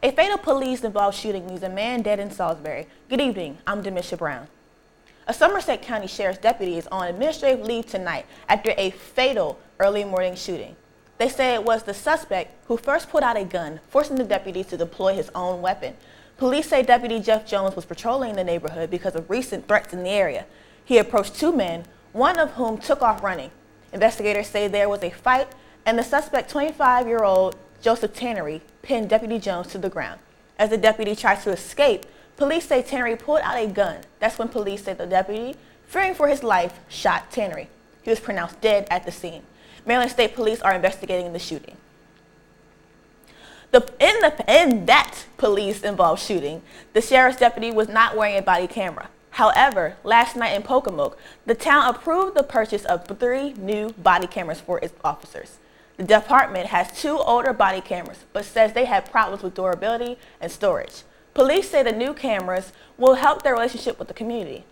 A fatal police-involved shooting leaves a man dead in Salisbury. Good evening, I'm Damisha Brown. A Somerset County Sheriff's deputy is on administrative leave tonight after a fatal early morning shooting. They say it was the suspect who first pulled out a gun, forcing the deputy to deploy his own weapon. Police say Deputy Jeff Jones was patrolling the neighborhood because of recent threats in the area. He approached two men, one of whom took off running. Investigators say there was a fight, and the suspect, 25-year-old Joseph Tannery, pinned Deputy Jones to the ground. As the deputy tried to escape, police say Tannery pulled out a gun. That's when police say the deputy, fearing for his life, shot Tannery. He was pronounced dead at the scene. Maryland State Police are investigating the shooting. In that police-involved shooting, the sheriff's deputy was not wearing a body camera. However, last night in Pocomoke, the town approved the purchase of 3 new body cameras for its officers. The department has 2 older body cameras, but says they had problems with durability and storage. Police say the new cameras will help their relationship with the community.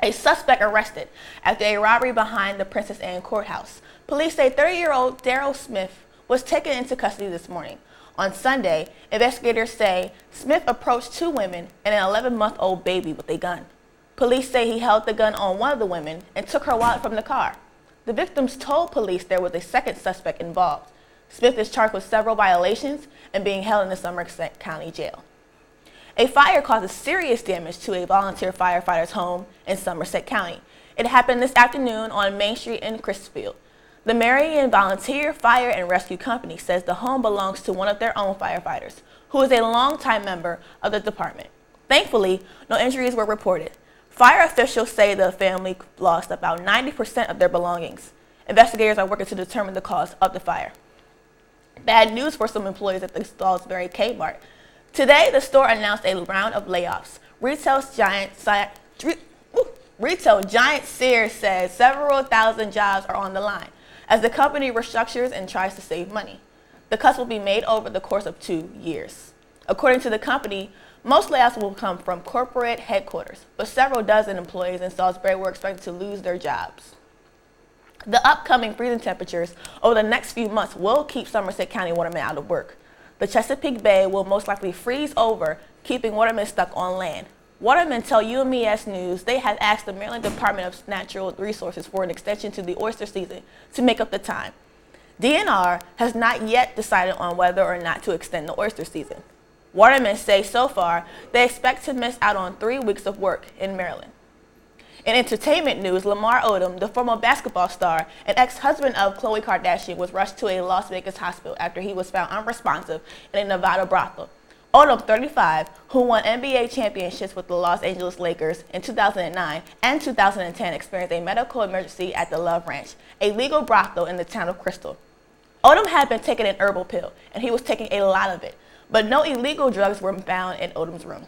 A suspect arrested after a robbery behind the Princess Anne Courthouse. Police say 30-year-old Daryl Smith was taken into custody this morning. On Sunday, investigators say Smith approached 2 women and an 11-month-old baby with a gun. Police say he held the gun on one of the women and took her wallet from the car. The victims told police there was a second suspect involved. Smith is charged with several violations and being held in the Somerset County Jail. A fire causes serious damage to a volunteer firefighter's home in Somerset County. It happened this afternoon on Main Street in Crisfield. The Marion Volunteer Fire and Rescue Company says the home belongs to one of their own firefighters, who is a longtime member of the department. Thankfully, no injuries were reported. Fire officials say the family lost about 90% of their belongings. Investigators are working to determine the cause of the fire. Bad news for some employees at the Salisbury Kmart. Today, the store announced a round of layoffs. Retail giant Sears says several thousand jobs are on the line as the company restructures and tries to save money. The cuts will be made over the course of 2 years. According to the company, most layoffs will come from corporate headquarters, but several dozen employees in Salisbury were expected to lose their jobs. The upcoming freezing temperatures over the next few months will keep Somerset County watermen out of work. The Chesapeake Bay will most likely freeze over, keeping watermen stuck on land. Watermen tell UMES News they have asked the Maryland Department of Natural Resources for an extension to the oyster season to make up the time. DNR has not yet decided on whether or not to extend the oyster season. Watermen say so far they expect to miss out on 3 weeks of work in Maryland. In entertainment news, Lamar Odom, the former basketball star and ex-husband of Khloe Kardashian, was rushed to a Las Vegas hospital after he was found unresponsive in a Nevada brothel. Odom, 35, who won NBA championships with the Los Angeles Lakers in 2009 and 2010, experienced a medical emergency at the Love Ranch, a legal brothel in the town of Crystal. Odom had been taking an herbal pill, and he was taking a lot of it, but no illegal drugs were found in Odom's room.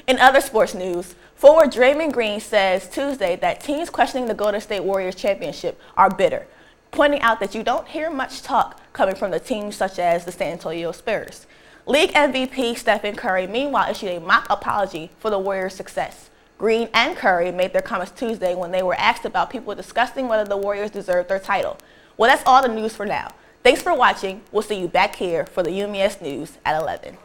In other sports news, forward Draymond Green says Tuesday that teams questioning the Golden State Warriors championship are bitter, pointing out that you don't hear much talk coming from the teams such as the San Antonio Spurs. League MVP Stephen Curry, meanwhile, issued a mock apology for the Warriors' success. Green and Curry made their comments Tuesday when they were asked about people discussing whether the Warriors deserved their title. Well, that's all the news for now. Thanks for watching. We'll see you back here for the UMES News at 11.